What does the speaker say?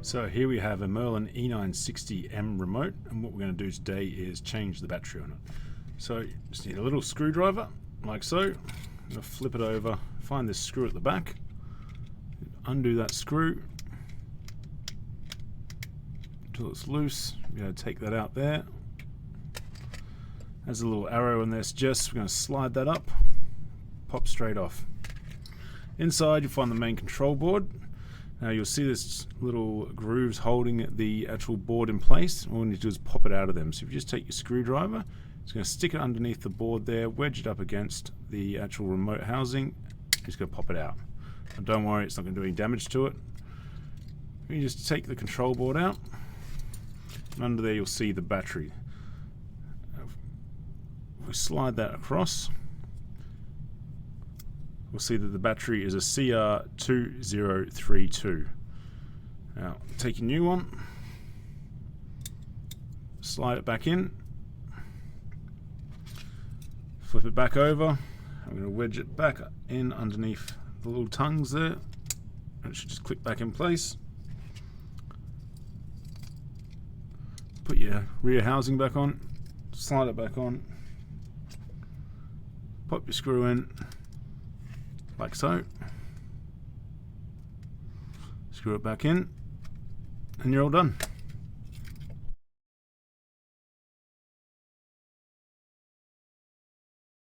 So here we have a Merlin E960M remote, and what we're going to do today is change the battery on it. So just need a little screwdriver, like so. I'm going to flip it over, find this screw at the back, undo that screw until it's loose. We're going to take that out there. There's a little arrow in there suggests we're going to slide that up, pop straight off. Inside you'll find the main control board. Now you'll see this little grooves holding the actual board in place. All you need to do is pop it out of them. So if you just take your screwdriver, it's going to stick it underneath the board there, wedge it up against the actual remote housing. It's going to pop it out. And don't worry, it's not going to do any damage to it. You just take the control board out, and under there you'll see the battery. If we slide that across, we'll see that the battery is a CR2032. Now, take your new one, slide it back in, flip it back over. I'm going to wedge it back in underneath the little tongues there. It should just click back in place. Put your rear housing back on, slide it back on, pop your screw in, like so. Screw it back in, and you're all done.